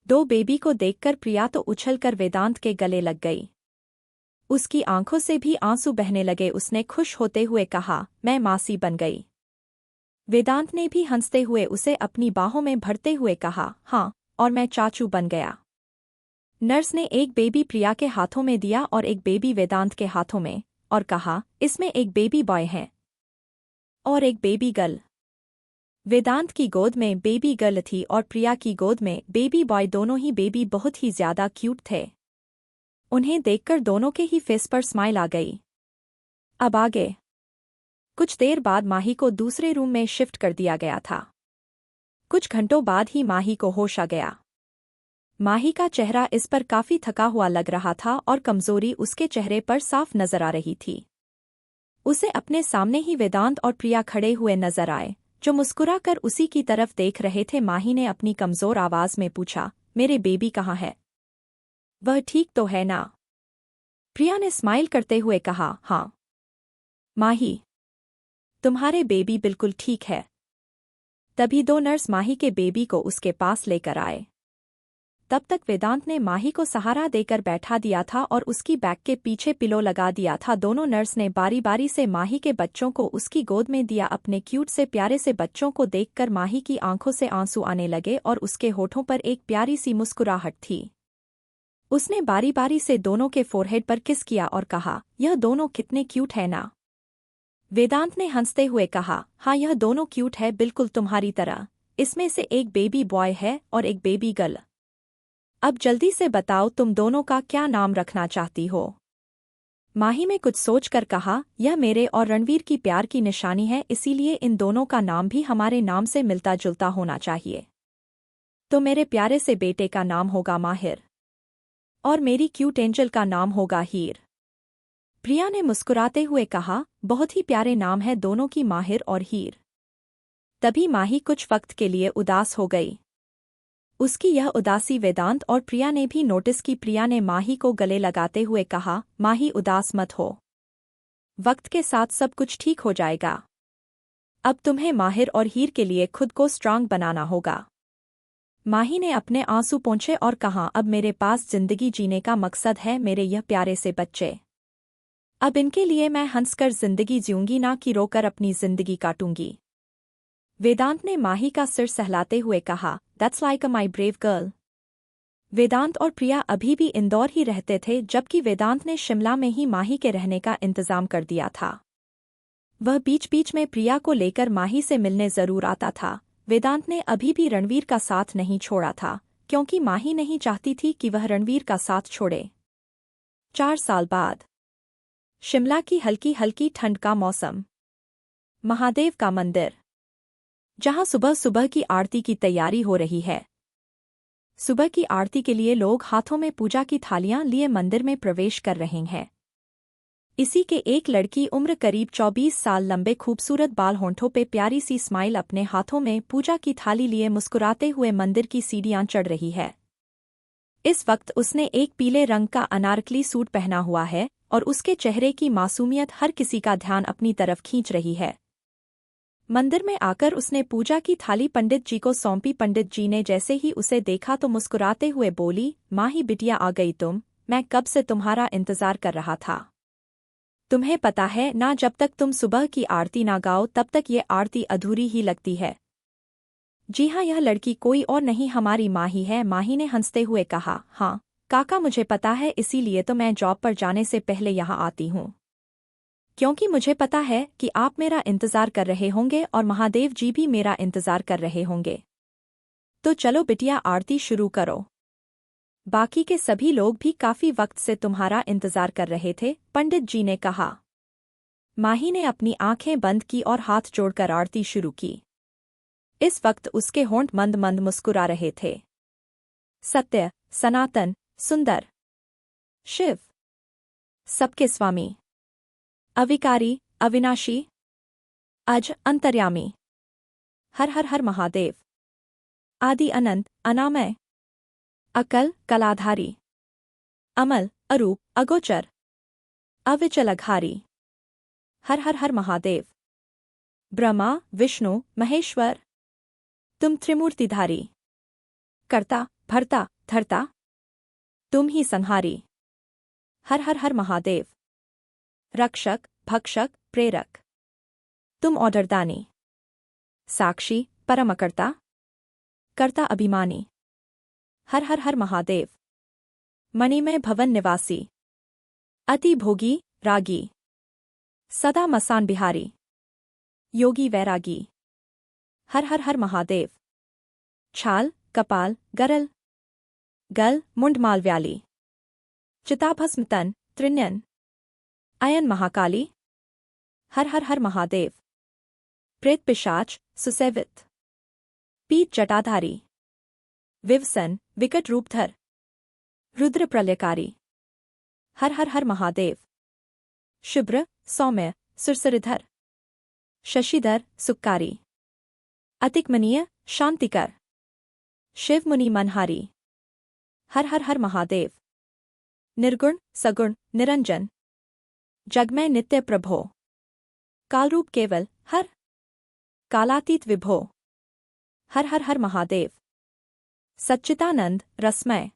दो बेबी को देखकर प्रिया तो उछलकर वेदांत के गले लग गई। उसकी आंखों से भी आंसू बहने लगे। उसने खुश होते हुए कहा, मैं मासी बन गई। वेदांत ने भी हंसते हुए उसे अपनी बाहों में भरते हुए कहा, हाँ, और मैं चाचू बन गया। नर्स ने एक बेबी प्रिया के हाथों में दिया और एक बेबी वेदांत के हाथों में, और कहा, इसमें एक बेबी बॉय है और एक बेबी गर्ल। वेदांत की गोद में बेबी गर्ल थी और प्रिया की गोद में बेबी बॉय। दोनों ही बेबी बहुत ही ज्यादा क्यूट थे। उन्हें देखकर दोनों के ही फेस पर स्माइल आ गई। अब आगे कुछ देर बाद माही को दूसरे रूम में शिफ्ट कर दिया गया था। कुछ घंटों बाद ही माही को होश आ गया। माही का चेहरा इस पर काफी थका हुआ लग रहा था और कमजोरी उसके चेहरे पर साफ नजर आ रही थी। उसे अपने सामने ही वेदांत और प्रिया खड़े हुए नजर आए, जो मुस्कुराकर उसी की तरफ देख रहे थे। माही ने अपनी कमजोर आवाज में पूछा, मेरे बेबी कहाँ है? वह ठीक तो है ना? प्रिया ने स्माइल करते हुए कहा, हाँ माही, तुम्हारे बेबी बिल्कुल ठीक है। तभी दो नर्स माही के बेबी को उसके पास लेकर आए। तब तक वेदांत ने माही को सहारा देकर बैठा दिया था और उसकी बैक के पीछे पिलो लगा दिया था। दोनों नर्स ने बारी बारी से माही के बच्चों को उसकी गोद में दिया। अपने क्यूट से प्यारे से बच्चों को देखकर माही की आंखों से आंसू आने लगे और उसके होठों पर एक प्यारी सी मुस्कुराहट थी। उसने बारी बारी से दोनों के फोरहेड पर किस किया और कहा, यह दोनों कितने क्यूट है ना? वेदांत ने हंसते हुए कहा, हाँ, यह दोनों क्यूट है, बिल्कुल तुम्हारी तरह। इसमें से एक बेबी बॉय है और एक बेबी गर्ल। अब जल्दी से बताओ, तुम दोनों का क्या नाम रखना चाहती हो? माही में कुछ सोचकर कहा, यह मेरे और रणवीर की प्यार की निशानी है, इसीलिए इन दोनों का नाम भी हमारे नाम से मिलता जुलता होना चाहिए। तो मेरे प्यारे से बेटे का नाम होगा माहिर और मेरी क्यूट एंजल का नाम होगा हीर। प्रिया ने मुस्कुराते हुए कहा, बहुत ही प्यारे नाम है दोनों की, माहिर और हीर। तभी माही कुछ वक्त के लिए उदास हो गई। उसकी यह उदासी वेदांत और प्रिया ने भी नोटिस की। प्रिया ने माही को गले लगाते हुए कहा, माही उदास मत हो, वक्त के साथ सब कुछ ठीक हो जाएगा। अब तुम्हें माहिर और हीर के लिए खुद को स्ट्रांग बनाना होगा। माही ने अपने आंसू पोंछे और कहा, अब मेरे पास जिंदगी जीने का मकसद है, मेरे यह प्यारे से बच्चे। अब इनके लिए मैं हंसकर जिंदगी जीऊंगी, ना कि रोकर अपनी जिंदगी काटूंगी। वेदांत ने माही का सिर सहलाते हुए कहा, that's like a my brave girl. Vedant और प्रिया अभी भी इंदौर ही रहते थे, जबकि वेदांत ने शिमला में ही माही के रहने का इंतजाम कर दिया था। वह बीच बीच में प्रिया को लेकर माही से मिलने जरूर आता था। वेदांत ने अभी भी रणवीर का साथ नहीं छोड़ा था, क्योंकि माही नहीं चाहती थी कि वह रणवीर का साथ छोड़े। 4 साल बाद शिमला की हल्की हल्की ठंड का मौसम। महादेव का मंदिर, जहां सुबह सुबह की आरती की तैयारी हो रही है। सुबह की आरती के लिए लोग हाथों में पूजा की थालियां लिए मंदिर में प्रवेश कर रहे हैं। इसी के एक लड़की, उम्र करीब 24 साल, लंबे खूबसूरत बाल, होंठों पे प्यारी सी स्माइल, अपने हाथों में पूजा की थाली लिए मुस्कुराते हुए मंदिर की सीढ़ियां चढ़ रही है। इस वक्त उसने एक पीले रंग का अनारकली सूट पहना हुआ है और उसके चेहरे की मासूमियत हर किसी का ध्यान अपनी तरफ खींच रही है। मंदिर में आकर उसने पूजा की थाली पंडित जी को सौंपी। पंडित जी ने जैसे ही उसे देखा तो मुस्कुराते हुए बोली, माही बिटिया आ गई तुम, मैं कब से तुम्हारा इंतजार कर रहा था। तुम्हें पता है ना, जब तक तुम सुबह की आरती ना गाओ तब तक ये आरती अधूरी ही लगती है। जी हाँ, यह लड़की कोई और नहीं, हमारी माही है। माही ने हंसते हुए कहा, हाँ काका, मुझे पता है, इसीलिए तो मैं जॉब पर जाने से पहले यहाँ आती हूँ, क्योंकि मुझे पता है कि आप मेरा इंतजार कर रहे होंगे और महादेव जी भी मेरा इंतजार कर रहे होंगे। तो चलो बिटिया, आरती शुरू करो। बाकी के सभी लोग भी काफी वक्त से तुम्हारा इंतजार कर रहे थे, पंडित जी ने कहा। माही ने अपनी आंखें बंद की और हाथ जोड़कर आरती शुरू की। इस वक्त उसके होंठ मंद मंद मुस्कुरा रहे थे। सत्य, सनातन, सुंदर, शिव, सबके स्वामी, अविकारी, अविनाशी, अज, अंतर्यामी, हर हर हर महादेव, आदि अनंत, अनामय, अकल, कलाधारी, अमल, अरूप, अगोचर, अविचल, अघारी, हर हर हर महादेव, ब्रह्मा, विष्णु, महेश्वर, तुम त्रिमूर्तिधारी, कर्ता, भर्ता, धरता तुम ही संहारी। हर हर हर महादेव। रक्षक भक्षक प्रेरक तुम ऑर्डरदानी। साक्षी परमकर्ता कर्ता अभिमानी। हर हर हर महादेव। मणिमय भवन निवासी अति भोगी रागी सदा मसान बिहारी योगी वैरागी। हर हर हर महादेव। छाल कपाल गरल गल मुंड मालव्याली चिताभस्म तन त्रिण्यन अयन महाकाली। हर हर हर महादेव। प्रेत पिशाच सुसेवित पीत जटाधारी विवसन विकट रूपधर रुद्र प्रलयकारी। हर हर हर महादेव। शुभ्र सौम्य सुरसरिधर शशिधर सुक्कारी अतिकमनीय शांतिकर शिव मुनि मनहारी। हर हर हर महादेव। निर्गुण सगुण निरंजन जगमय नित्य प्रभो कालरूप केवल हर कालातीत विभो। हर हर हर महादेव। सच्चिदानंद रसमय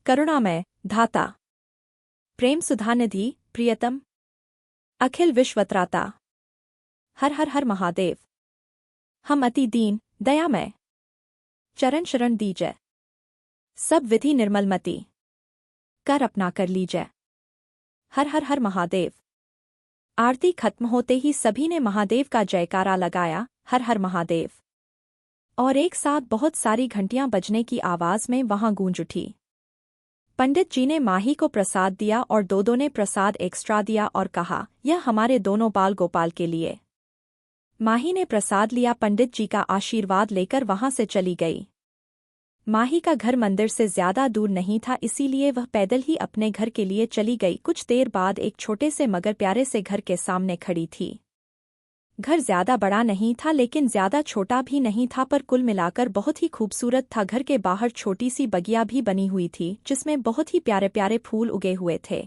करुणामय धाता प्रेम सुधानिधि प्रियतम अखिल विश्वत्राता। हर हर हर महादेव। हम अति दीन दयामय चरण शरण दीजय सब विधि निर्मलमति कर अपना कर लीजय। हर हर हर महादेव। आरती खत्म होते ही सभी ने महादेव का जयकारा लगाया हर हर महादेव। और एक साथ बहुत सारी घंटियां बजने की आवाज में वहां गूंज उठी। पंडित जी ने माही को प्रसाद दिया और दो ने प्रसाद एक्स्ट्रा दिया और कहा यह हमारे दोनों बाल गोपाल के लिए। माही ने प्रसाद लिया पंडित जी का आशीर्वाद लेकर वहां से चली गई। माही का घर मंदिर से ज्यादा दूर नहीं था इसीलिए वह पैदल ही अपने घर के लिए चली गई। कुछ देर बाद एक छोटे से मगर प्यारे से घर के सामने खड़ी थी। घर ज्यादा बड़ा नहीं था लेकिन ज्यादा छोटा भी नहीं था पर कुल मिलाकर बहुत ही खूबसूरत था। घर के बाहर छोटी सी बगिया भी बनी हुई थी जिसमें बहुत ही प्यारे प्यारे फूल उगे हुए थे।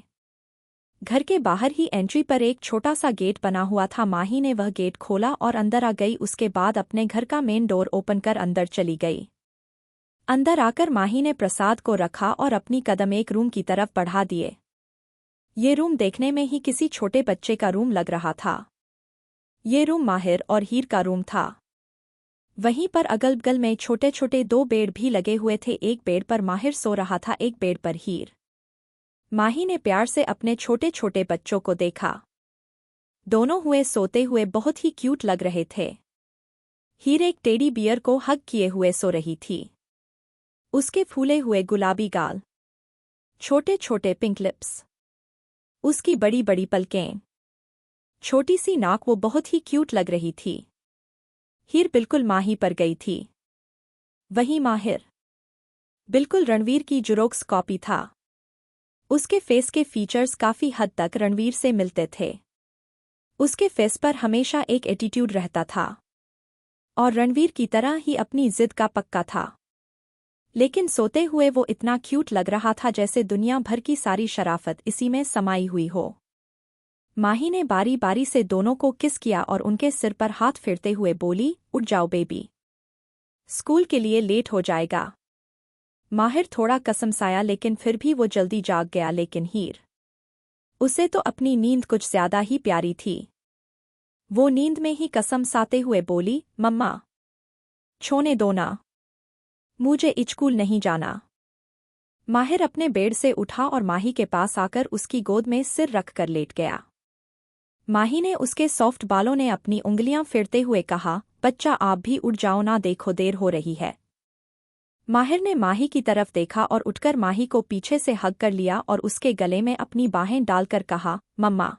घर के बाहर ही एंट्री पर एक छोटा सा गेट बना हुआ था। माही ने वह गेट खोला और अंदर आ गई। उसके बाद अपने घर का मेन डोर ओपन कर अंदर चली गई। अंदर आकर माही ने प्रसाद को रखा और अपनी कदम एक रूम की तरफ बढ़ा दिए। ये रूम देखने में ही किसी छोटे बच्चे का रूम लग रहा था। ये रूम माहिर और हीर का रूम था। वहीं पर अगल बगल में छोटे छोटे दो बेड भी लगे हुए थे। एक बेड पर माहिर सो रहा था, एक बेड पर हीर। माही ने प्यार से अपने छोटे छोटे बच्चों को देखा। दोनों हुए सोते हुए बहुत ही क्यूट लग रहे थे। हीर एक टेडी बियर को हग किए हुए सो रही थी। उसके फूले हुए गुलाबी गाल, छोटे छोटे पिंक लिप्स, उसकी बड़ी बड़ी पलकें, छोटी सी नाक, वो बहुत ही क्यूट लग रही थी। हीर बिल्कुल माही पर गई थी। वहीं माहिर बिल्कुल रणवीर की जुरोक्स कॉपी था। उसके फेस के फीचर्स काफी हद तक रणवीर से मिलते थे। उसके फेस पर हमेशा एक एटीट्यूड रहता था और रणवीर की तरह ही अपनी जिद का पक्का था। लेकिन सोते हुए वो इतना क्यूट लग रहा था जैसे दुनिया भर की सारी शराफत इसी में समाई हुई हो। माही ने बारी बारी से दोनों को किस किया और उनके सिर पर हाथ फेरते हुए बोली, उठ जाओ बेबी, स्कूल के लिए लेट हो जाएगा। माहिर थोड़ा कसमसाया लेकिन फिर भी वो जल्दी जाग गया। लेकिन हीर, उसे तो अपनी नींद कुछ ज्यादा ही प्यारी थी। वो नींद में ही कसम साते हुए बोली, मम्मा छोने दो ना, मुझे स्कूल नहीं जाना। माहिर अपने बेड से उठा और माही के पास आकर उसकी गोद में सिर रखकर लेट गया। माही ने उसके सॉफ्ट बालों ने अपनी उंगलियां फेरते हुए कहा, बच्चा आप भी उठ जाओ ना, देखो देर हो रही है। माहिर ने माही की तरफ देखा और उठकर माही को पीछे से हग कर लिया और उसके गले में अपनी बाहें डालकर कहा, मम्मा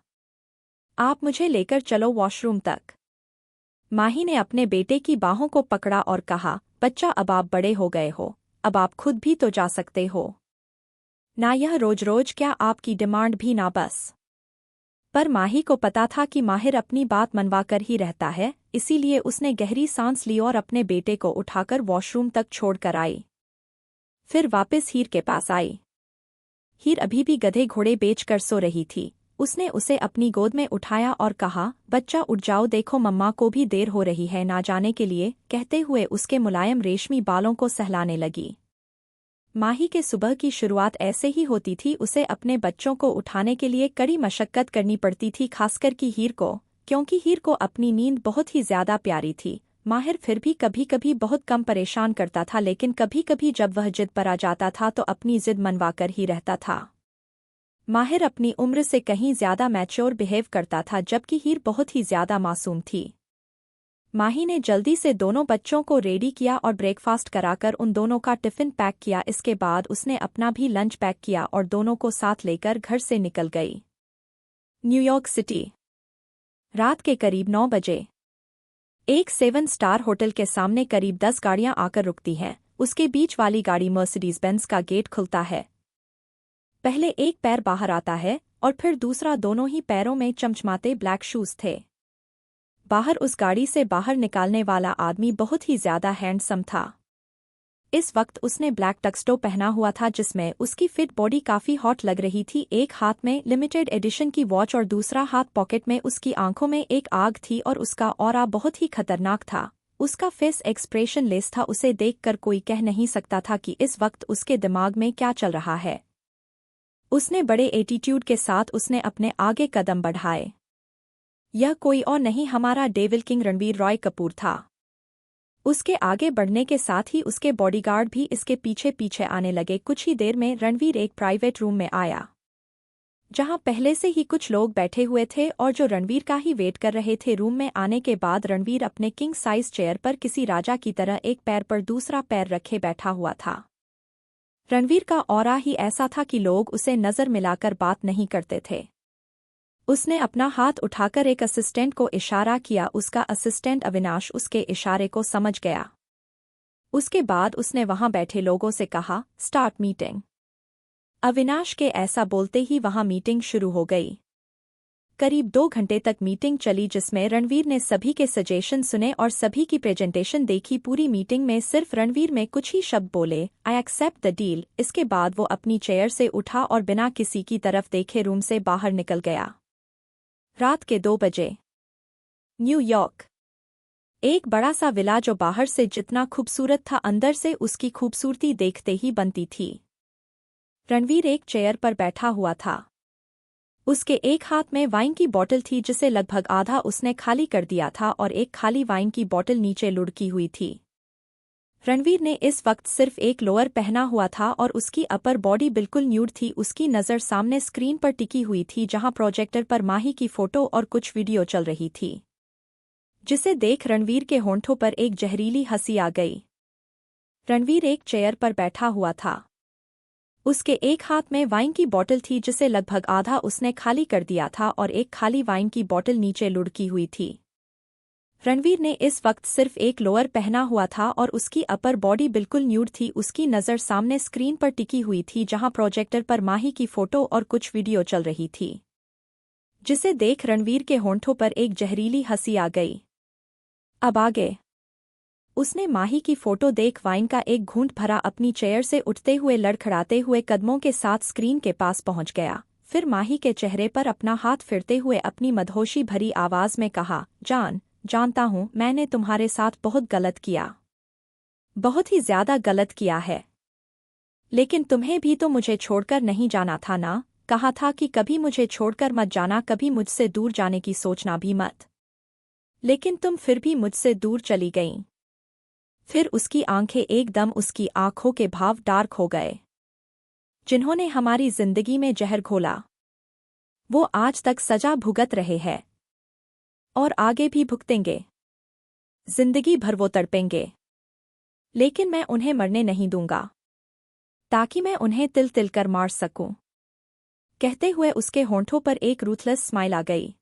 आप मुझे लेकर चलो वॉशरूम तक। माही ने अपने बेटे की बाहों को पकड़ा और कहा, बच्चा अब आप बड़े हो गए हो, अब आप खुद भी तो जा सकते हो ना, यह रोज रोज क्या आपकी डिमांड भी ना बस। पर माही को पता था कि माहिर अपनी बात मनवा कर ही रहता है, इसीलिए उसने गहरी सांस ली और अपने बेटे को उठाकर वॉशरूम तक छोड़कर आई। फिर वापस हीर के पास आई। हीर अभी भी गधे घोड़े बेचकर सो रही थी। उसने उसे अपनी गोद में उठाया और कहा, बच्चा उठ जाओ, देखो मम्मा को भी देर हो रही है ना जाने के लिए, कहते हुए उसके मुलायम रेशमी बालों को सहलाने लगी। माही के सुबह की शुरुआत ऐसे ही होती थी। उसे अपने बच्चों को उठाने के लिए कड़ी मशक्कत करनी पड़ती थी, खासकर कि हीर को, क्योंकि हीर को अपनी नींद बहुत ही ज्यादा प्यारी थी। माहिर फिर भी कभी कभी बहुत कम परेशान करता था, लेकिन कभी कभी जब वह जिद पर आ जाता था तो अपनी जिद मनवाकर ही रहता था। माहिर अपनी उम्र से कहीं ज्यादा मैच्योर बिहेव करता था, जबकि हीर बहुत ही ज्यादा मासूम थी। माही ने जल्दी से दोनों बच्चों को रेडी किया और ब्रेकफास्ट कराकर उन दोनों का टिफिन पैक किया। इसके बाद उसने अपना भी लंच पैक किया और दोनों को साथ लेकर घर से निकल गई। New York city. रात के करीब 9 बजे एक 7 स्टार होटल के सामने करीब 10 गाड़ियां आकर रुकती हैं। उसके बीच वाली गाड़ी मर्सिडीज बेंज का गेट खुलता है। पहले एक पैर बाहर आता है और फिर दूसरा। दोनों ही पैरों में चमचमाते ब्लैक शूज थे। बाहर उस गाड़ी से बाहर निकालने वाला आदमी बहुत ही ज्यादा हैंडसम था। इस वक्त उसने ब्लैक टक्सटो पहना हुआ था, जिसमें उसकी फिट बॉडी काफी हॉट लग रही थी। एक हाथ में लिमिटेड एडिशन की वॉच और दूसरा हाथ पॉकेट में। उसकी आंखों में एक आग थी और उसका ऑरा बहुत ही खतरनाक था। उसका फेस एक्सप्रेशन लेस था। उसे देखकर कोई कह नहीं सकता था कि इस वक्त उसके दिमाग में क्या चल रहा है। उसने बड़े एटीट्यूड के साथ उसने अपने आगे कदम बढ़ाए। यह कोई और नहीं, हमारा डेविल किंग रणवीर रॉय कपूर था। उसके आगे बढ़ने के साथ ही उसके बॉडीगार्ड भी इसके पीछे पीछे आने लगे। कुछ ही देर में रणवीर एक प्राइवेट रूम में आया, जहां पहले से ही कुछ लोग बैठे हुए थे और जो रणवीर का ही वेट कर रहे थे। रूम में आने के बाद रणवीर अपने किंग साइज चेयर पर किसी राजा की तरह एक पैर पर दूसरा पैर रखे बैठा हुआ था। रणवीर का ऑरा ही ऐसा था कि लोग उसे नजर मिलाकर बात नहीं करते थे। उसने अपना हाथ उठाकर एक असिस्टेंट को इशारा किया। उसका असिस्टेंट अविनाश उसके इशारे को समझ गया। उसके बाद उसने वहां बैठे लोगों से कहा, स्टार्ट मीटिंग। अविनाश के ऐसा बोलते ही वहां मीटिंग शुरू हो गई। करीब 2 घंटे तक मीटिंग चली, जिसमें रणवीर ने सभी के सजेशन सुने और सभी की प्रेजेंटेशन देखी। पूरी मीटिंग में सिर्फ रणवीर में कुछ ही शब्द बोले, आई एक्सेप्ट द डील। इसके बाद वो अपनी चेयर से उठा और बिना किसी की तरफ देखे रूम से बाहर निकल गया। रात के 2 बजे न्यूयॉर्क। एक बड़ा सा विला जो बाहर से जितना खूबसूरत था, अंदर से उसकी खूबसूरती देखते ही बनती थी। रणवीर एक चेयर पर बैठा हुआ था। उसके एक हाथ में वाइन की बोतल थी, जिसे लगभग आधा उसने खाली कर दिया था, और एक खाली वाइन की बोतल नीचे लुढ़की हुई थी। रणवीर ने इस वक्त सिर्फ एक लोअर पहना हुआ था और उसकी अपर बॉडी बिल्कुल न्यूड थी। उसकी नज़र सामने स्क्रीन पर टिकी हुई थी, जहां प्रोजेक्टर पर माही की फोटो और कुछ वीडियो चल रही थी, जिसे देख रणवीर के होंठों पर एक जहरीली हंसी आ गई। रणवीर एक चेयर पर बैठा हुआ था। उसके एक हाथ में वाइन की बोतल थी, जिसे लगभग आधा उसने खाली कर दिया था, और एक खाली वाइन की बोतल नीचे लुढ़की हुई थी। रणवीर ने इस वक्त सिर्फ एक लोअर पहना हुआ था और उसकी अपर बॉडी बिल्कुल न्यूड थी। उसकी नज़र सामने स्क्रीन पर टिकी हुई थी, जहां प्रोजेक्टर पर माही की फोटो और कुछ वीडियो चल रही थी, जिसे देख रणवीर के होंठों पर एक जहरीली हंसी आ गई। अब आगे। उसने माही की फोटो देख वाइन का एक घूंट भरा, अपनी चेयर से उठते हुए लड़खड़ाते हुए कदमों के साथ स्क्रीन के पास पहुंच गया। फिर माही के चेहरे पर अपना हाथ फिरते हुए अपनी मदहोशी भरी आवाज में कहा, जानता हूं मैंने तुम्हारे साथ बहुत गलत किया, बहुत ही ज्यादा गलत किया है, लेकिन तुम्हें भी तो मुझे छोड़कर नहीं जाना था ना। कहा था कि कभी मुझे छोड़कर मत जाना, कभी मुझसे दूर जाने की सोचना भी मत, लेकिन तुम फिर भी मुझसे दूर चली गईं। फिर उसकी आंखें एकदम, उसकी आंखों के भाव डार्क हो गए। जिन्होंने हमारी जिंदगी में जहर घोला, वो आज तक सजा भुगत रहे हैं और आगे भी भुगतेंगे। जिंदगी भर वो तड़पेंगे, लेकिन मैं उन्हें मरने नहीं दूंगा, ताकि मैं उन्हें तिल तिल कर मार सकूं। कहते हुए उसके होंठों पर एक रूथलेस स्माइल आ गई।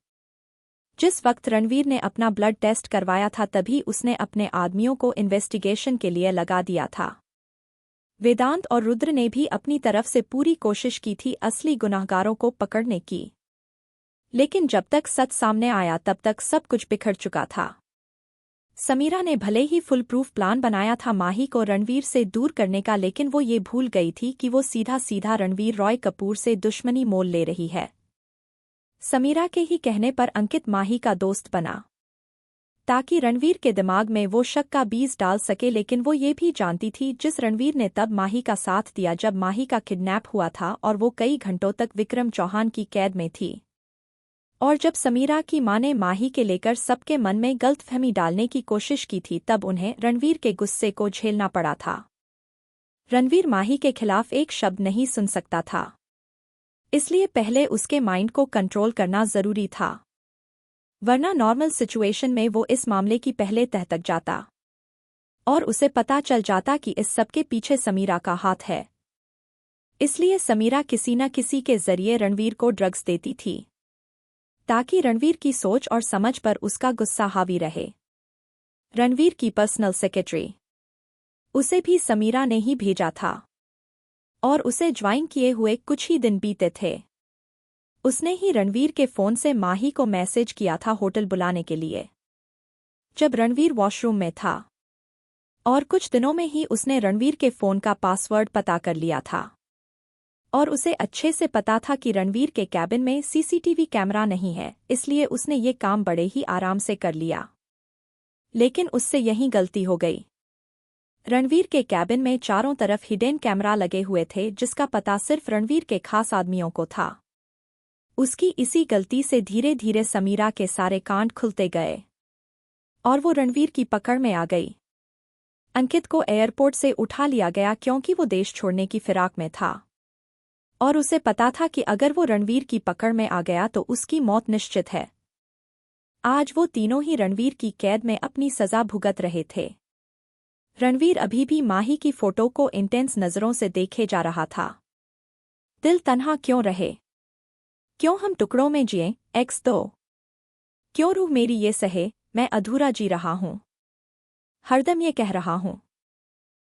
जिस वक्त रणवीर ने अपना ब्लड टेस्ट करवाया था, तभी उसने अपने आदमियों को इन्वेस्टिगेशन के लिए लगा दिया था। वेदांत और रुद्र ने भी अपनी तरफ से पूरी कोशिश की थी असली गुनाहगारों को पकड़ने की, लेकिन जब तक सच सामने आया तब तक सब कुछ बिखर चुका था। समीरा ने भले ही फुल प्रूफ प्लान बनाया था माही को रणवीर से दूर करने का, लेकिन वो ये भूल गई थी कि वो सीधा सीधा रणवीर रॉय कपूर से दुश्मनी मोल ले रही है। समीरा के ही कहने पर अंकित माही का दोस्त बना, ताकि रणवीर के दिमाग में वो शक का बीज डाल सके, लेकिन वो ये भी जानती थी जिस रणवीर ने तब माही का साथ दिया जब माही का किडनैप हुआ था और वो कई घंटों तक विक्रम चौहान की कैद में थी, और जब समीरा की मां ने माही के लेकर सबके मन में गलतफहमी डालने की कोशिश की थी तब उन्हें रणवीर के गुस्से को झेलना पड़ा था। रणवीर माही के खिलाफ एक शब्द नहीं सुन सकता था, इसलिए पहले उसके माइंड को कंट्रोल करना जरूरी था, वरना नॉर्मल सिचुएशन में वो इस मामले की पहले तह तक जाता और उसे पता चल जाता कि इस सबके पीछे समीरा का हाथ है। इसलिए समीरा किसी न किसी के जरिए रणवीर को ड्रग्स देती थी ताकि रणवीर की सोच और समझ पर उसका गुस्सा हावी रहे। रणवीर की पर्सनल सेक्रेटरी, उसे भी समीरा ने ही भेजा था और उसे ज्वाइन किए हुए कुछ ही दिन बीते थे। उसने ही रणवीर के फोन से माही को मैसेज किया था होटल बुलाने के लिए, जब रणवीर वॉशरूम में था, और कुछ दिनों में ही उसने रणवीर के फोन का पासवर्ड पता कर लिया था और उसे अच्छे से पता था कि रणवीर के कैबिन में सीसीटीवी कैमरा नहीं है, इसलिए उसने ये काम बड़े ही आराम से कर लिया। लेकिन उससे यही गलती हो गई। रणवीर के कैबिन में चारों तरफ हिडन कैमरा लगे हुए थे जिसका पता सिर्फ रणवीर के खास आदमियों को था। उसकी इसी गलती से धीरे धीरे समीरा के सारे कांड खुलते गए और वो रणवीर की पकड़ में आ गई। अंकित को एयरपोर्ट से उठा लिया गया क्योंकि वो देश छोड़ने की फिराक में था और उसे पता था कि अगर वो रणवीर की पकड़ में आ गया तो उसकी मौत निश्चित है। आज वो तीनों ही रणवीर की कैद में अपनी सजा भुगत रहे थे। रणवीर अभी भी माही की फोटो को इंटेंस नजरों से देखे जा रहा था। दिल तन्हा क्यों रहे, क्यों हम टुकड़ों में जिए, X2, क्यों रूह मेरी ये सहे, मैं अधूरा जी रहा हूं, हरदम ये कह रहा हूं,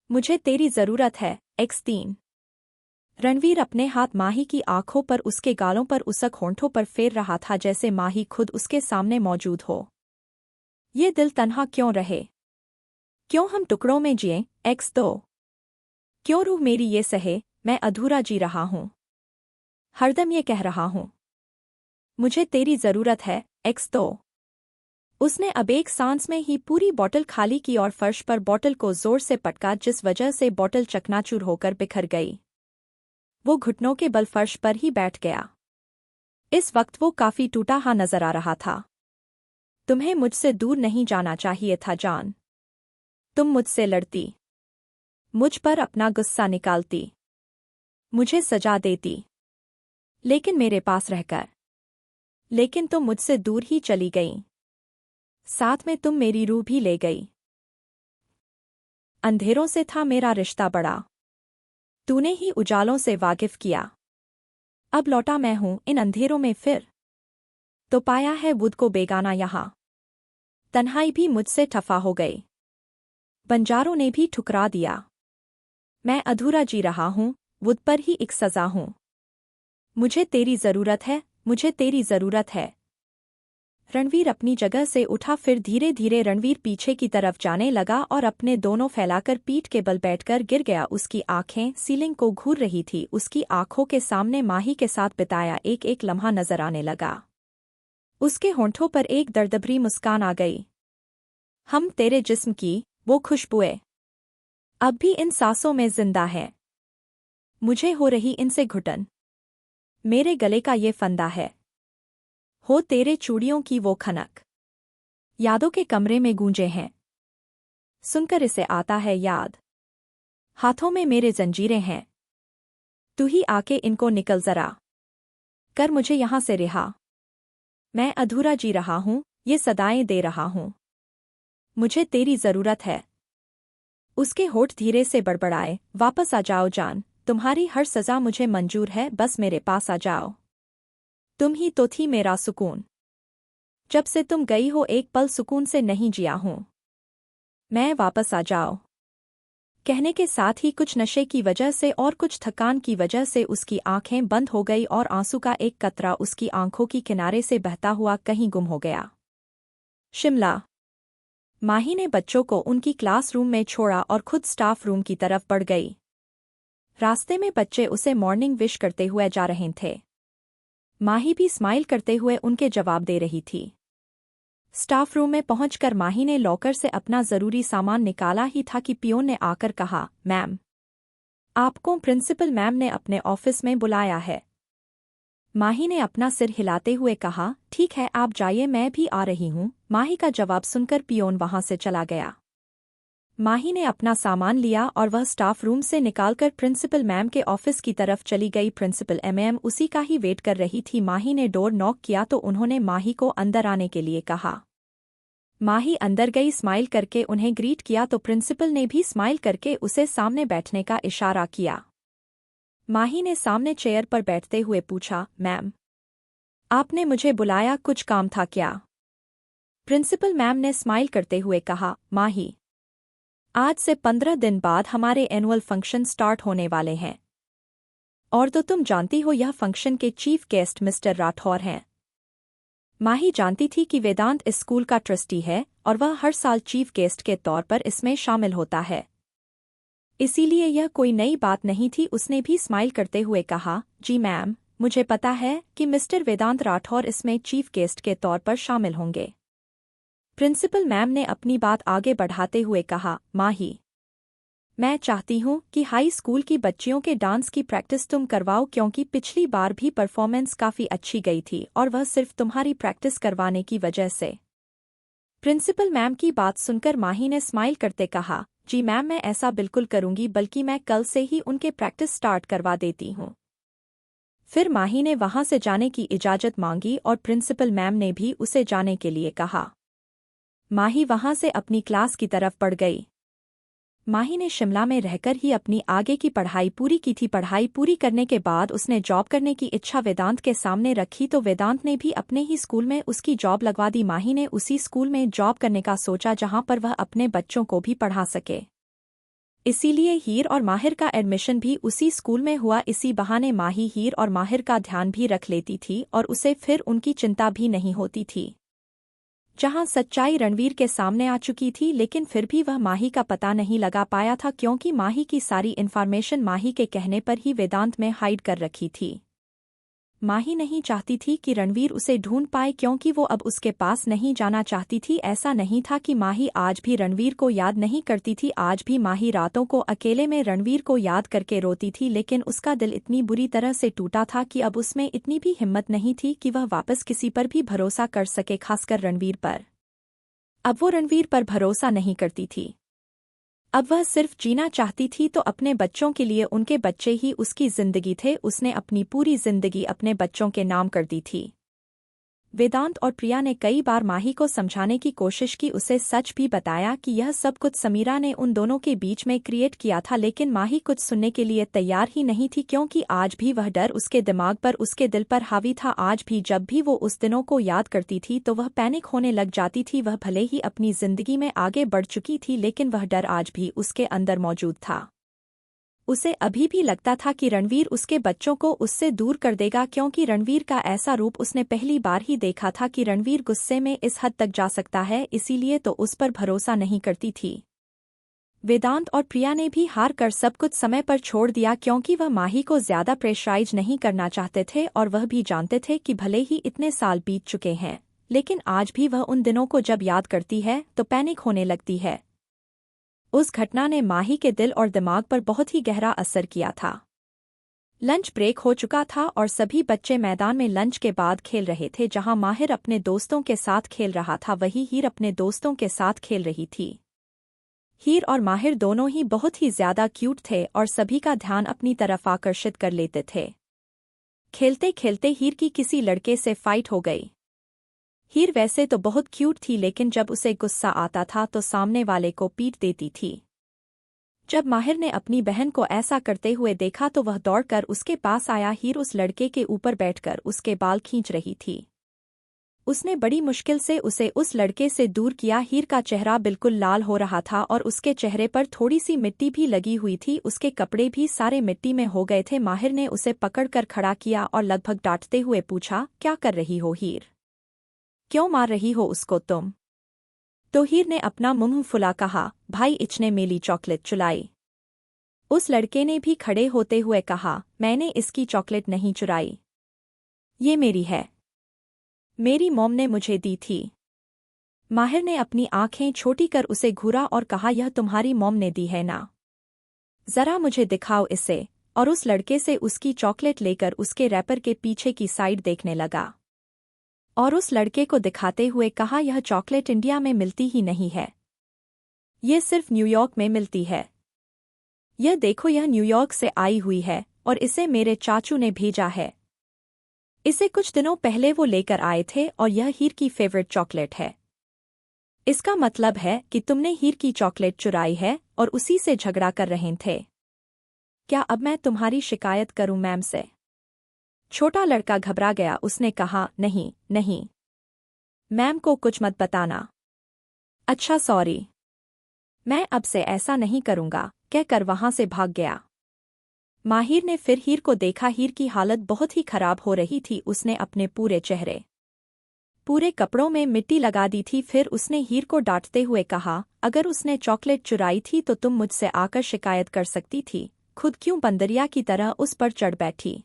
मुझे तेरी जरूरत है, X3। रणवीर अपने हाथ माही की आंखों पर, उसके गालों पर, उसक होंठों पर फेर रहा था जैसे माही खुद उसके सामने मौजूद हो। ये दिल तन्हा क्यों रहे, क्यों हम टुकड़ों में जिए, X2, क्यों रूह मेरी ये सहे, मैं अधूरा जी रहा हूं, हरदम ये कह रहा हूं, मुझे तेरी जरूरत है, X2। उसने अब एक सांस में ही पूरी बोतल खाली की और फर्श पर बोतल को जोर से पटका जिस वजह से बोतल चकनाचूर होकर बिखर गई। वो घुटनों के बल फर्श पर ही बैठ गया। इस वक्त वो काफी टूटा हाँ नजर आ रहा था। तुम्हें मुझसे दूर नहीं जाना चाहिए था जान, तुम मुझसे लड़ती, मुझ पर अपना गुस्सा निकालती, मुझे सजा देती, लेकिन मेरे पास रहकर। लेकिन तुम मुझसे दूर ही चली गई, साथ में तुम मेरी रूह भी ले गई। अंधेरों से था मेरा रिश्ता बड़ा, तूने ही उजालों से वाकिफ किया। अब लौटा मैं हूं इन अंधेरों में फिर, तो पाया है बुध को बेगाना यहाँ। तन्हाई भी मुझसे ठफा हो गई, बंजारों ने भी ठुकरा दिया। मैं अधूरा जी रहा हूं, बुध पर ही एक सजा हूं। मुझे तेरी जरूरत है, मुझे तेरी जरूरत है। रणवीर अपनी जगह से उठा, फिर धीरे धीरे रणवीर पीछे की तरफ जाने लगा और अपने दोनों फैलाकर पीठ के बल बैठकर गिर गया। उसकी आंखें सीलिंग को घूर रही थी। उसकी आंखों के सामने माही के साथ बिताया एक एक लम्हा नजर आने लगा। उसके होंठों पर एक दर्दभरी मुस्कान आ गई। हम तेरे जिस्म की वो खुशबुएं अब भी इन सांसों में जिंदा है। मुझे हो रही इनसे घुटन, मेरे गले का ये फंदा है। हो तेरे चूड़ियों की वो खनक, यादों के कमरे में गूंजे हैं। सुनकर इसे आता है याद, हाथों में मेरे जंजीरें हैं। तू ही आके इनको निकल जरा, कर मुझे यहां से रिहा। मैं अधूरा जी रहा हूं, ये सदाएं दे रहा हूं। मुझे तेरी जरूरत है। उसके होठ धीरे से बड़बड़ाए, वापस आ जाओ जान, तुम्हारी हर सजा मुझे मंजूर है, बस मेरे पास आ जाओ। तुम ही तो थी मेरा सुकून, जब से तुम गई हो एक पल सुकून से नहीं जिया हूं मैं, वापस आ जाओ। कहने के साथ ही कुछ नशे की वजह से और कुछ थकान की वजह से उसकी आंखें बंद हो गई और आंसू का एक कतरा उसकी आंखों की किनारे से बहता हुआ कहीं गुम हो गया। शिमला। माही ने बच्चों को उनकी क्लासरूम में छोड़ा और खुद स्टाफ रूम की तरफ बढ़ गई। रास्ते में बच्चे उसे मॉर्निंग विश करते हुए जा रहे थे। माही भी स्माइल करते हुए उनके जवाब दे रही थी। स्टाफ रूम में पहुंचकर माही ने लॉकर से अपना जरूरी सामान निकाला ही था कि पियोन ने आकर कहा, मैम, आपको प्रिंसिपल मैम ने अपने ऑफिस में बुलाया है। माही ने अपना सिर हिलाते हुए कहा, ठीक है, आप जाइए, मैं भी आ रही हूँ। माही का जवाब सुनकर पियोन वहां से चला गया। माही ने अपना सामान लिया और वह स्टाफ रूम से निकालकर प्रिंसिपल मैम के ऑफिस की तरफ चली गई। प्रिंसिपल मैम उसी का ही वेट कर रही थी। माही ने डोर नॉक किया तो उन्होंने माही को अंदर आने के लिए कहा। माही अंदर गई, स्माइल करके उन्हें ग्रीट किया तो प्रिंसिपल ने भी स्माइल करके उसे सामने बैठने का इशारा किया। माही ने सामने चेयर पर बैठते हुए पूछा, मैम, आपने मुझे बुलाया, कुछ काम था क्या? प्रिंसिपल मैम ने स्माइल करते हुए कहा, माही, आज से 15 दिन बाद हमारे एनुअल फंक्शन स्टार्ट होने वाले हैं और तो तुम जानती हो यह फंक्शन के चीफ गेस्ट मिस्टर राठौर हैं। माही जानती थी कि वेदांत इस स्कूल का ट्रस्टी है और वह हर साल चीफ गेस्ट के तौर पर इसमें शामिल होता है, इसीलिए यह कोई नई बात नहीं थी। उसने भी स्माइल करते हुए कहा, जी मैम, मुझे पता है कि मिस्टर वेदांत राठौर इसमें चीफ गेस्ट के तौर पर शामिल होंगे। प्रिंसिपल मैम ने अपनी बात आगे बढ़ाते हुए कहा, माही, मैं चाहती हूँ कि हाई स्कूल की बच्चियों के डांस की प्रैक्टिस तुम करवाओ, क्योंकि पिछली बार भी परफॉर्मेंस काफ़ी अच्छी गई थी और वह सिर्फ तुम्हारी प्रैक्टिस करवाने की वजह से। प्रिंसिपल मैम की बात सुनकर माही ने स्माइल करते कहा, जी मैम, मैं ऐसा बिल्कुल करूँगी, बल्कि मैं कल से ही उनके प्रैक्टिस स्टार्ट करवा देती हूँ। फिर माही ने वहाँ से जाने की इजाज़त मांगी और प्रिंसिपल मैम ने भी उसे जाने के लिए कहा। माही वहां से अपनी क्लास की तरफ बढ़ गई। माही ने शिमला में रहकर ही अपनी आगे की पढ़ाई पूरी की थी। पढ़ाई पूरी करने के बाद उसने जॉब करने की इच्छा वेदांत के सामने रखी तो वेदांत ने भी अपने ही स्कूल में उसकी जॉब लगवा दी। माही ने उसी स्कूल में जॉब करने का सोचा जहां पर वह अपने बच्चों को भी पढ़ा सके, इसीलिए हीर और माहिर का एडमिशन भी उसी स्कूल में हुआ। इसी बहाने माही हीर और माहिर का ध्यान भी रख लेती थी और उसे फिर उनकी चिंता भी नहीं होती थी। जहां सच्चाई रणवीर के सामने आ चुकी थी, लेकिन फिर भी वह माही का पता नहीं लगा पाया था, क्योंकि माही की सारी इन्फॉर्मेशन माही के कहने पर ही वेदांत में हाइड कर रखी थी। माही नहीं चाहती थी कि रणवीर उसे ढूंढ पाए, क्योंकि वो अब उसके पास नहीं जाना चाहती थी। ऐसा नहीं था कि माही आज भी रणवीर को याद नहीं करती थी, आज भी माही रातों को अकेले में रणवीर को याद करके रोती थी, लेकिन उसका दिल इतनी बुरी तरह से टूटा था कि अब उसमें इतनी भी हिम्मत नहीं थी कि वह वापस किसी पर भी भरोसा कर सके, खासकर रणवीर पर। अब वो रणवीर पर भरोसा नहीं करती थी। अब वह सिर्फ जीना चाहती थी तो अपने बच्चों के लिए। उनके बच्चे ही उसकी जिंदगी थे। उसने अपनी पूरी जिंदगी अपने बच्चों के नाम कर दी थी। वेदांत और प्रिया ने कई बार माही को समझाने की कोशिश की, उसे सच भी बताया कि यह सब कुछ समीरा ने उन दोनों के बीच में क्रिएट किया था, लेकिन माही कुछ सुनने के लिए तैयार ही नहीं थी, क्योंकि आज भी वह डर उसके दिमाग पर, उसके दिल पर हावी था। आज भी जब भी वो उस दिनों को याद करती थी तो वह पैनिक होने लग जाती थी। वह भले ही अपनी जिंदगी में आगे बढ़ चुकी थी, लेकिन वह डर आज भी उसके अंदर मौजूद था। उसे अभी भी लगता था कि रणवीर उसके बच्चों को उससे दूर कर देगा, क्योंकि रणवीर का ऐसा रूप उसने पहली बार ही देखा था कि रणवीर गुस्से में इस हद तक जा सकता है, इसीलिए तो उस पर भरोसा नहीं करती थी। वेदांत और प्रिया ने भी हार कर सब कुछ समय पर छोड़ दिया, क्योंकि वह माही को ज्यादा प्रेशराइज नहीं करना चाहते थे और वह भी जानते थे कि भले ही इतने साल बीत चुके हैं, लेकिन आज भी वह उन दिनों को जब याद करती है तो पैनिक होने लगती है। उस घटना ने माही के दिल और दिमाग पर बहुत ही गहरा असर किया था। लंच ब्रेक हो चुका था और सभी बच्चे मैदान में लंच के बाद खेल रहे थे। जहां माहिर अपने दोस्तों के साथ खेल रहा था, वहीं हीर अपने दोस्तों के साथ खेल रही थी। हीर और माहिर दोनों ही बहुत ही ज्यादा क्यूट थे और सभी का ध्यान अपनी तरफ आकर्षित कर लेते थे। खेलते खेलते हीर की किसी लड़के से फाइट हो गई। हीर वैसे तो बहुत क्यूट थी, लेकिन जब उसे गुस्सा आता था तो सामने वाले को पीट देती थी। जब माहिर ने अपनी बहन को ऐसा करते हुए देखा तो वह दौड़कर उसके पास आया। हीर उस लड़के के ऊपर बैठकर उसके बाल खींच रही थी। उसने बड़ी मुश्किल से उसे उस लड़के से दूर किया। हीर का चेहरा बिल्कुल लाल हो रहा था और उसके चेहरे पर थोड़ी सी मिट्टी भी लगी हुई थी। उसके कपड़े भी सारे मिट्टी में हो गए थे। माहिर ने उसे पकड़कर खड़ा किया और लगभग डांटते हुए पूछा, क्या कर रही हो हीर? क्यों मार रही हो उसको तुम? तो हीर ने अपना मुंह फुला कहा, भाई इचने मेरी चॉकलेट चुराई। उस लड़के ने भी खड़े होते हुए कहा, मैंने इसकी चॉकलेट नहीं चुराई, ये मेरी है, मेरी मॉम ने मुझे दी थी। माहिर ने अपनी आंखें छोटी कर उसे घूरा और कहा, यह तुम्हारी मॉम ने दी है ना? जरा मुझे दिखाओ इसे। और उस लड़के से उसकी चॉकलेट लेकर उसके रैपर के पीछे की साइड देखने लगा और उस लड़के को दिखाते हुए कहा, यह चॉकलेट इंडिया में मिलती ही नहीं है, ये सिर्फ न्यूयॉर्क में मिलती है। यह देखो, यह न्यूयॉर्क से आई हुई है और इसे मेरे चाचू ने भेजा है। इसे कुछ दिनों पहले वो लेकर आए थे और यह हीर की फेवरेट चॉकलेट है। इसका मतलब है कि तुमने हीर की चॉकलेट चुराई है और उसी से झगड़ा कर रहे थे। क्या अब मैं तुम्हारी शिकायत करूं मैम से? छोटा लड़का घबरा गया। उसने कहा, नहीं नहीं मैम को कुछ मत बताना। अच्छा सॉरी, मैं अब से ऐसा नहीं करूंगा, कहकर वहां से भाग गया। माहिर ने फिर हीर को देखा। हीर की हालत बहुत ही खराब हो रही थी। उसने अपने पूरे चेहरे, पूरे कपड़ों में मिट्टी लगा दी थी। फिर उसने हीर को डांटते हुए कहा, अगर उसने चॉकलेट चुराई थी तो तुम मुझसे आकर शिकायत कर सकती थी, खुद क्यों बंदरिया की तरह उस पर चढ़ बैठी?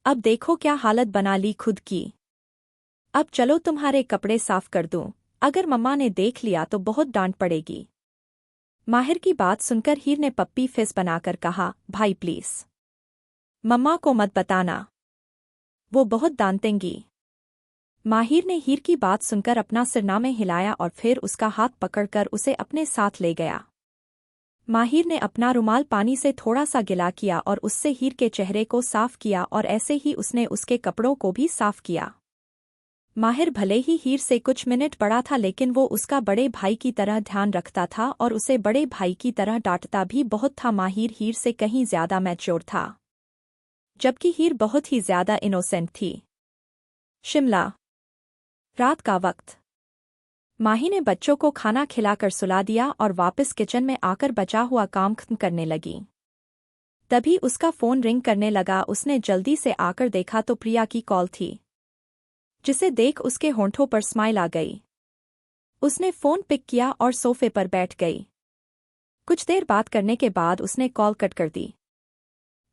अब देखो क्या हालत बना ली खुद की। अब चलो तुम्हारे कपड़े साफ कर दूं, अगर मम्मा ने देख लिया तो बहुत डांट पड़ेगी। माहिर की बात सुनकर हीर ने पप्पी फेस बनाकर कहा, भाई प्लीज मम्मा को मत बताना, वो बहुत डांटेंगी। माहिर ने हीर की बात सुनकर अपना सिरनामे हिलाया और फिर उसका हाथ पकड़कर उसे अपने साथ ले गया। माहिर ने अपना रुमाल पानी से थोड़ा सा गिला किया और उससे हीर के चेहरे को साफ किया और ऐसे ही उसने उसके कपड़ों को भी साफ किया। माहिर भले ही हीर से कुछ मिनट बड़ा था लेकिन वो उसका बड़े भाई की तरह ध्यान रखता था और उसे बड़े भाई की तरह डांटता भी बहुत था। माहिर हीर से कहीं ज्यादा मैच्योर था, जबकि हीर बहुत ही ज्यादा इनोसेंट थी। शिमला, रात का वक्त। माही ने बच्चों को खाना खिलाकर सुला दिया और वापस किचन में आकर बचा हुआ काम खत्म करने लगी। तभी उसका फोन रिंग करने लगा। उसने जल्दी से आकर देखा तो प्रिया की कॉल थी, जिसे देख उसके होंठों पर स्माइल आ गई। उसने फोन पिक किया और सोफे पर बैठ गई। कुछ देर बात करने के बाद उसने कॉल कट कर दी।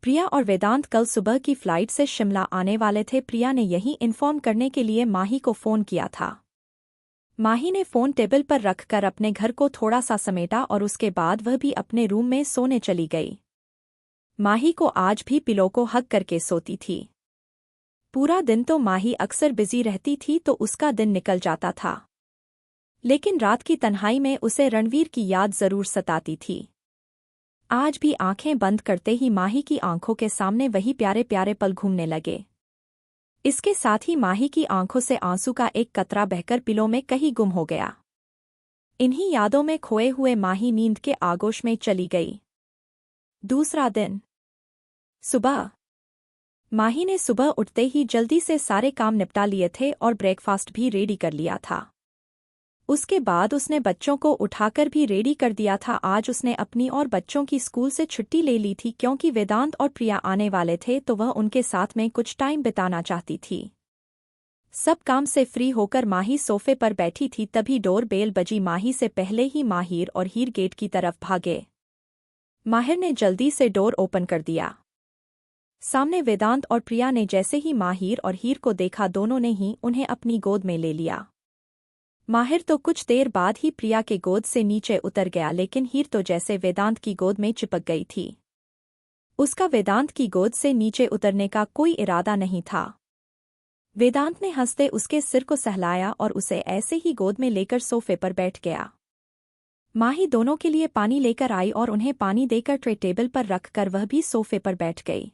प्रिया और वेदांत कल सुबह की फ्लाइट से शिमला आने वाले थे। प्रिया ने यही इन्फॉर्म करने के लिए माही को फोन किया था। माही ने फोन टेबल पर रखकर अपने घर को थोड़ा सा समेटा और उसके बाद वह भी अपने रूम में सोने चली गई। माही को आज भी पिलो को हग करके सोती थी। पूरा दिन तो माही अक्सर बिजी रहती थी तो उसका दिन निकल जाता था, लेकिन रात की तन्हाई में उसे रणवीर की याद जरूर सताती थी। आज भी आंखें बंद करते ही माही की आंखों के सामने वही प्यारे प्यारे पल घूमने लगे। इसके साथ ही माही की आंखों से आंसू का एक कतरा बहकर पिलो में कहीं गुम हो गया। इन्हीं यादों में खोए हुए माही नींद के आगोश में चली गई। दूसरा दिन, सुबह। माही ने सुबह उठते ही जल्दी से सारे काम निपटा लिए थे और ब्रेकफास्ट भी रेडी कर लिया था। उसके बाद उसने बच्चों को उठाकर भी रेडी कर दिया था। आज उसने अपनी और बच्चों की स्कूल से छुट्टी ले ली थी क्योंकि वेदांत और प्रिया आने वाले थे तो वह उनके साथ में कुछ टाइम बिताना चाहती थी। सब काम से फ्री होकर माही सोफे पर बैठी थी तभी डोर बेल बजी। माही से पहले ही माहिर और हीर गेट की तरफ भागे। माहिर ने जल्दी से डोर ओपन कर दिया। सामने वेदांत और प्रिया ने जैसे ही माहिर और हीर को देखा दोनों ने ही उन्हें अपनी गोद में ले लिया। माहिर तो कुछ देर बाद ही प्रिया के गोद से नीचे उतर गया लेकिन हीर तो जैसे वेदांत की गोद में चिपक गई थी। उसका वेदांत की गोद से नीचे उतरने का कोई इरादा नहीं था। वेदांत ने हंसते उसके सिर को सहलाया और उसे ऐसे ही गोद में लेकर सोफे पर बैठ गया। माही दोनों के लिए पानी लेकर आई और उन्हें पानी देकर ट्रे टेबल पर रखकर वह भी सोफे पर बैठ गई।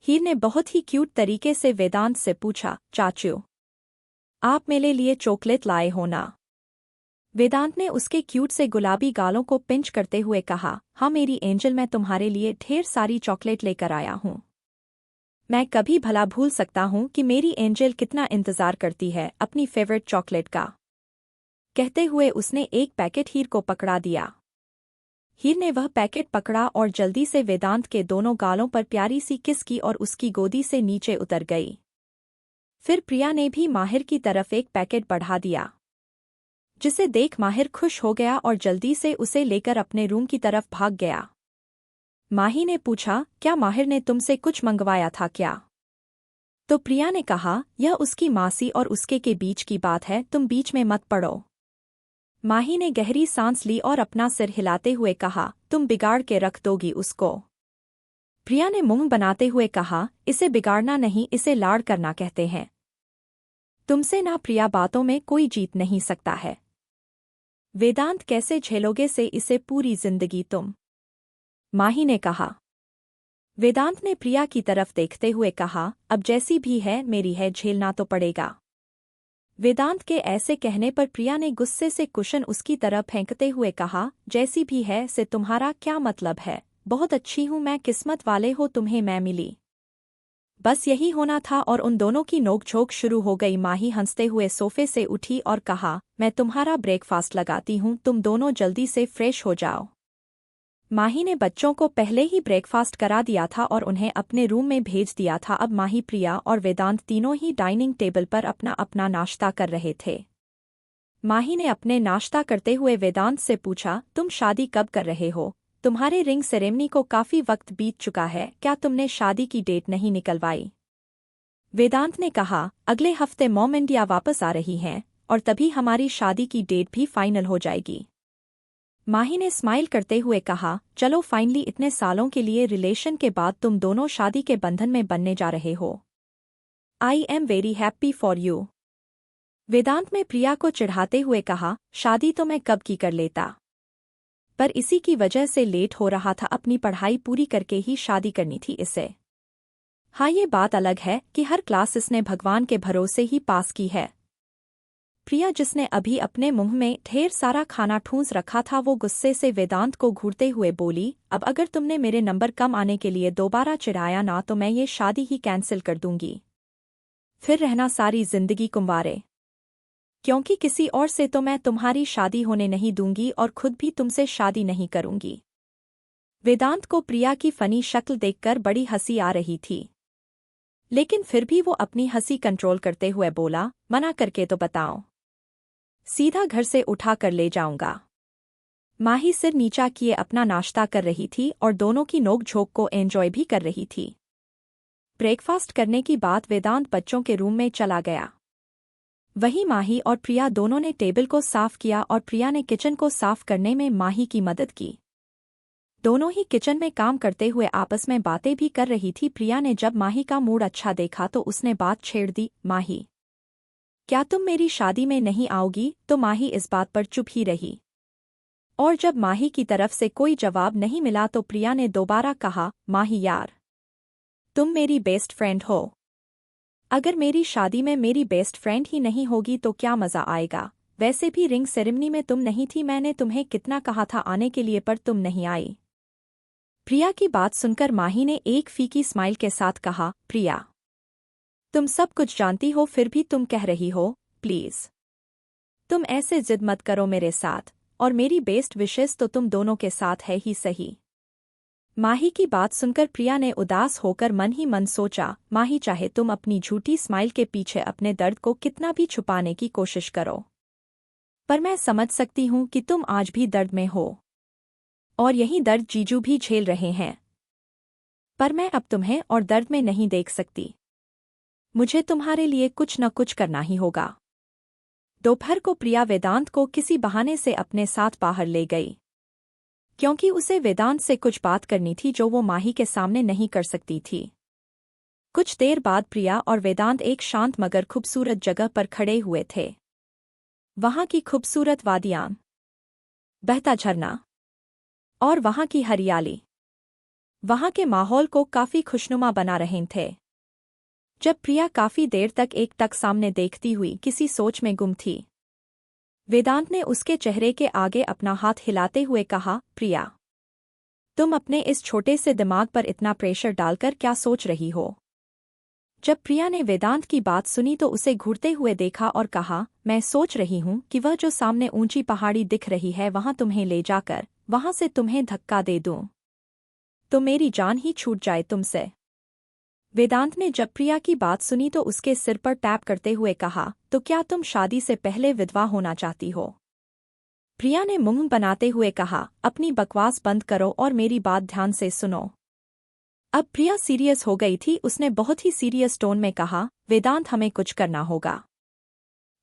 हीर ने बहुत ही क्यूट तरीके से वेदांत से पूछा, चाचू आप मेरे लिए चॉकलेट लाए हो ना? वेदांत ने उसके क्यूट से गुलाबी गालों को पिंच करते हुए कहा, हाँ मेरी एंजल, मैं तुम्हारे लिए ढेर सारी चॉकलेट लेकर आया हूँ। मैं कभी भला भूल सकता हूँ कि मेरी एंजल कितना इंतजार करती है अपनी फेवरेट चॉकलेट का। कहते हुए उसने एक पैकेट हीर को पकड़ा दिया। हीर ने वह पैकेट पकड़ा और जल्दी से वेदांत के दोनों गालों पर प्यारी सी किस की और उसकी गोदी से नीचे उतर गई। फिर प्रिया ने भी माहिर की तरफ एक पैकेट बढ़ा दिया, जिसे देख माहिर खुश हो गया और जल्दी से उसे लेकर अपने रूम की तरफ भाग गया। माही ने पूछा, क्या माहिर ने तुमसे कुछ मंगवाया था क्या? तो प्रिया ने कहा, यह उसकी मासी और उसके के बीच की बात है, तुम बीच में मत पड़ो। माही ने गहरी सांस ली और अपना सिर हिलाते हुए कहा, तुम बिगाड़ के रख दोगी उसको। प्रिया ने मुंह बनाते हुए कहा, इसे बिगाड़ना नहीं, इसे लाड़ करना कहते हैं। तुमसे ना प्रिया, बातों में कोई जीत नहीं सकता है। वेदांत कैसे झेलोगे से इसे पूरी जिंदगी तुम? माही ने कहा। वेदांत ने प्रिया की तरफ देखते हुए कहा, अब जैसी भी है मेरी है, झेलना तो पड़ेगा। वेदांत के ऐसे कहने पर प्रिया ने गुस्से से कुशन उसकी तरफ फेंकते हुए कहा, जैसी भी है से तुम्हारा क्या मतलब है? बहुत अच्छी हूं मैं, किस्मत वाले हो, तुम्हें मैं मिली। बस यही होना था और उन दोनों की नोकझोंक शुरू हो गई। माही हंसते हुए सोफे से उठी और कहा, मैं तुम्हारा ब्रेकफास्ट लगाती हूँ, तुम दोनों जल्दी से फ्रेश हो जाओ। माही ने बच्चों को पहले ही ब्रेकफास्ट करा दिया था और उन्हें अपने रूम में भेज दिया था। अब माही, प्रिया और वेदांत तीनों ही डाइनिंग टेबल पर अपना अपना नाश्ता कर रहे थे। माही ने अपने नाश्ता करते हुए वेदांत से पूछा, तुम शादी कब कर रहे हो? तुम्हारे रिंग सेरेमनी को काफी वक्त बीत चुका है, क्या तुमने शादी की डेट नहीं निकलवाई? वेदांत ने कहा, अगले हफ्ते मॉम इंडिया वापस आ रही हैं और तभी हमारी शादी की डेट भी फाइनल हो जाएगी। माही ने स्माइल करते हुए कहा, चलो फाइनली इतने सालों के लिए रिलेशन के बाद तुम दोनों शादी के बंधन में बनने जा रहे हो। I am very happy for you. Vedant ने प्रिया को चिढ़ाते हुए कहा, शादी तो मैं कब की कर लेता, पर इसी की वजह से लेट हो रहा था, अपनी पढ़ाई पूरी करके ही शादी करनी थी इसे। हाँ, ये बात अलग है कि हर क्लास इसने भगवान के भरोसे ही पास की है। प्रिया, जिसने अभी अपने मुंह में ढेर सारा खाना ठूंस रखा था, वो गुस्से से वेदांत को घूरते हुए बोली, अब अगर तुमने मेरे नंबर कम आने के लिए दोबारा चिढ़ाया ना तो मैं ये शादी ही कैंसिल कर दूंगी, फिर रहना सारी जिंदगी कुंवारे, क्योंकि किसी और से तो मैं तुम्हारी शादी होने नहीं दूंगी और खुद भी तुमसे शादी नहीं करूंगी। वेदांत को प्रिया की फनी शक्ल देखकर बड़ी हंसी आ रही थी, लेकिन फिर भी वो अपनी हंसी कंट्रोल करते हुए बोला, मना करके तो बताओ, सीधा घर से उठा कर ले जाऊंगा। माही सिर नीचा किए अपना नाश्ता कर रही थी और दोनों की नोक-झोंक को एंजॉय भी कर रही थी। ब्रेकफास्ट करने की बात वेदांत बच्चों के रूम में चला गया। वहीं माही और प्रिया दोनों ने टेबल को साफ किया और प्रिया ने किचन को साफ करने में माही की मदद की। दोनों ही किचन में काम करते हुए आपस में बातें भी कर रही थी। प्रिया ने जब माही का मूड अच्छा देखा तो उसने बात छेड़ दी, माही, क्या तुम मेरी शादी में नहीं आओगी? तो माही इस बात पर चुप ही रही और जब माही की तरफ से कोई जवाब नहीं मिला तो प्रिया ने दोबारा कहा, माही यार, तुम मेरी बेस्ट फ्रेंड हो। अगर मेरी शादी में मेरी बेस्ट फ्रेंड ही नहीं होगी तो क्या मजा आएगा? वैसे भी रिंग सेरेमनी में तुम नहीं थी, मैंने तुम्हें कितना कहा था आने के लिए पर तुम नहीं आई। प्रिया की बात सुनकर माही ने एक फीकी स्माइल के साथ कहा, प्रिया, तुम सब कुछ जानती हो फिर भी तुम कह रही हो, प्लीज तुम ऐसे जिद मत करो मेरे साथ, और मेरी बेस्ट विशेस तो तुम दोनों के साथ है ही सही। माही की बात सुनकर प्रिया ने उदास होकर मन ही मन सोचा, माही चाहे तुम अपनी झूठी स्माइल के पीछे अपने दर्द को कितना भी छुपाने की कोशिश करो, पर मैं समझ सकती हूं कि तुम आज भी दर्द में हो और यही दर्द जीजू भी झेल रहे हैं, पर मैं अब तुम्हें और दर्द में नहीं देख सकती। मुझे तुम्हारे लिए कुछ न कुछ करना ही होगा। दोपहर को प्रिया वेदांत को किसी बहाने से अपने साथ बाहर ले गई, क्योंकि उसे वेदांत से कुछ बात करनी थी जो वो माही के सामने नहीं कर सकती थी। कुछ देर बाद प्रिया और वेदांत एक शांत मगर खूबसूरत जगह पर खड़े हुए थे। वहां की खूबसूरत वादियां, बहता झरना और वहां की हरियाली वहां के माहौल को काफी खुशनुमा बना रहे थे। जब प्रिया काफी देर तक एक टक सामने देखती हुई किसी सोच में गुम थी, वेदांत ने उसके चेहरे के आगे अपना हाथ हिलाते हुए कहा, प्रिया, तुम अपने इस छोटे से दिमाग पर इतना प्रेशर डालकर क्या सोच रही हो? जब प्रिया ने वेदांत की बात सुनी तो उसे घूरते हुए देखा और कहा, मैं सोच रही हूँ कि वह जो सामने ऊंची पहाड़ी दिख रही है वहां तुम्हें ले जाकर वहां से तुम्हें धक्का दे दूं तो मेरी जान ही छूट जाए तुमसे। वेदांत ने जब प्रिया की बात सुनी तो उसके सिर पर टैप करते हुए कहा, तो क्या तुम शादी से पहले विधवा होना चाहती हो? प्रिया ने मुंह बनाते हुए कहा, अपनी बकवास बंद करो और मेरी बात ध्यान से सुनो। अब प्रिया सीरियस हो गई थी। उसने बहुत ही सीरियस टोन में कहा, वेदांत हमें कुछ करना होगा।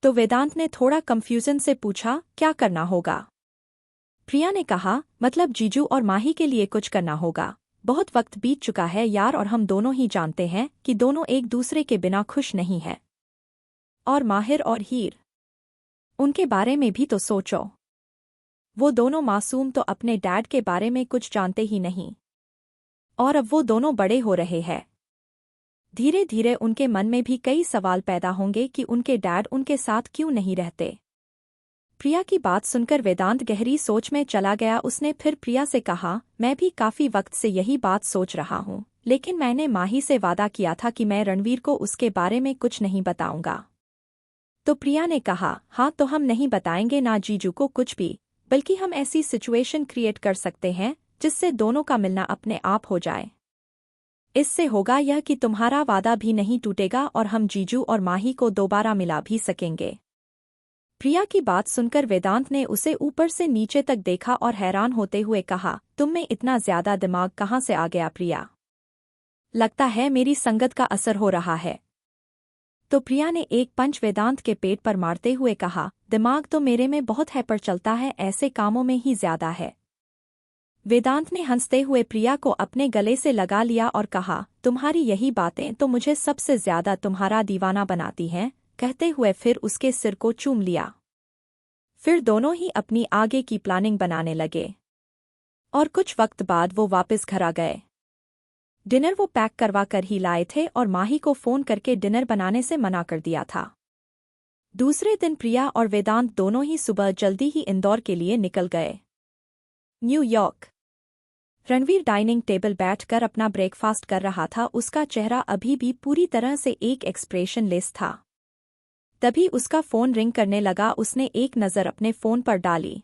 तो वेदांत ने थोड़ा कंफ्यूजन से पूछा, क्या करना होगा? प्रिया ने कहा, मतलब जीजू और माही के लिए कुछ करना होगा। बहुत वक्त बीत चुका है यार, और हम दोनों ही जानते हैं कि दोनों एक दूसरे के बिना खुश नहीं है। और माहिर और हीर, उनके बारे में भी तो सोचो। वो दोनों मासूम तो अपने डैड के बारे में कुछ जानते ही नहीं, और अब वो दोनों बड़े हो रहे हैं। धीरे धीरे उनके मन में भी कई सवाल पैदा होंगे कि उनके डैड उनके साथ क्यों नहीं रहते। प्रिया की बात सुनकर वेदांत गहरी सोच में चला गया। उसने फिर प्रिया से कहा, मैं भी काफी वक्त से यही बात सोच रहा हूँ, लेकिन मैंने माही से वादा किया था कि मैं रणवीर को उसके बारे में कुछ नहीं बताऊंगा। तो प्रिया ने कहा, हाँ तो हम नहीं बताएंगे ना जीजू को कुछ भी, बल्कि हम ऐसी सिचुएशन क्रिएट कर सकते हैं जिससे दोनों का मिलना अपने आप हो जाए। इससे होगा यह कि तुम्हारा वादा भी नहीं टूटेगा और हम जीजू और माही को दोबारा मिला भी सकेंगे। प्रिया की बात सुनकर वेदांत ने उसे ऊपर से नीचे तक देखा और हैरान होते हुए कहा, तुम में इतना ज्यादा दिमाग कहाँ से आ गया प्रिया? लगता है मेरी संगत का असर हो रहा है। तो प्रिया ने एक पंच वेदांत के पेट पर मारते हुए कहा, दिमाग तो मेरे में बहुत है, पर चलता है ऐसे कामों में ही ज्यादा है। वेदांत ने हंसते हुए प्रिया को अपने गले से लगा लिया और कहा, तुम्हारी यही बातें तो मुझे सबसे ज्यादा तुम्हारा दीवाना बनाती हैं, कहते हुए फिर उसके सिर को चूम लिया। फिर दोनों ही अपनी आगे की प्लानिंग बनाने लगे, और कुछ वक्त बाद वो वापस घर आ गए। डिनर वो पैक करवा कर ही लाए थे और माही को फोन करके डिनर बनाने से मना कर दिया था। दूसरे दिन प्रिया और वेदांत दोनों ही सुबह जल्दी ही इंदौर के लिए निकल गए। न्यूयॉर्क। रणवीर डाइनिंग टेबल बैठकर अपना ब्रेकफास्ट कर रहा था। उसका चेहरा अभी भी पूरी तरह से एक एक्सप्रेशन लेस था। तभी उसका फोन रिंग करने लगा। उसने एक नज़र अपने फोन पर डाली।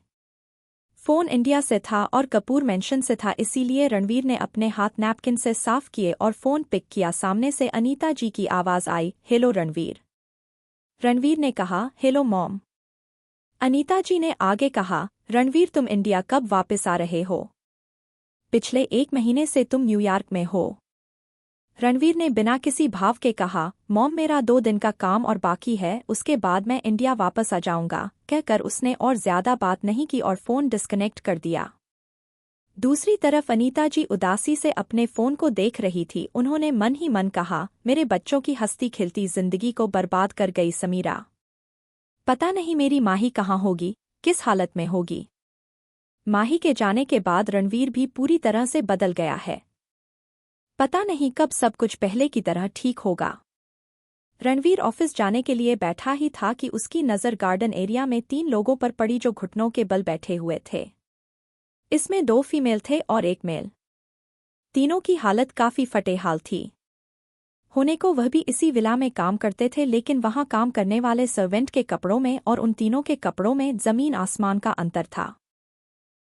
फोन इंडिया से था और कपूर मेंशन से था, इसीलिए रणवीर ने अपने हाथ नैपकिन से साफ किए और फोन पिक किया। सामने से अनीता जी की आवाज़ आई, हेलो रणवीर। रणवीर ने कहा, हेलो मॉम। अनीता जी ने आगे कहा, रणवीर तुम इंडिया कब वापस आ रहे हो? पिछले 1 महीने से तुम न्यूयॉर्क में हो। रणवीर ने बिना किसी भाव के कहा, मॉम मेरा 2 दिन का काम और बाकी है, उसके बाद मैं इंडिया वापस आ जाऊंगा। कहकर उसने और ज्यादा बात नहीं की और फोन डिस्कनेक्ट कर दिया। दूसरी तरफ अनीता जी उदासी से अपने फोन को देख रही थी। उन्होंने मन ही मन कहा, मेरे बच्चों की हंसती खिलती जिंदगी को बर्बाद कर गई समीरा। पता नहीं मेरी माही कहाँ होगी, किस हालत में होगी। माही के जाने के बाद रणवीर भी पूरी तरह से बदल गया है। पता नहीं कब सब कुछ पहले की तरह ठीक होगा। रणवीर ऑफिस जाने के लिए बैठा ही था कि उसकी नज़र गार्डन एरिया में 3 लोगों पर पड़ी जो घुटनों के बल बैठे हुए थे। इसमें 2 फीमेल थे और 1 मेल। तीनों की हालत काफी फटेहाल थी। होने को वह भी इसी विला में काम करते थे, लेकिन वहां काम करने वाले सर्वेंट के कपड़ों में और उन तीनों के कपड़ों में जमीन आसमान का अंतर था।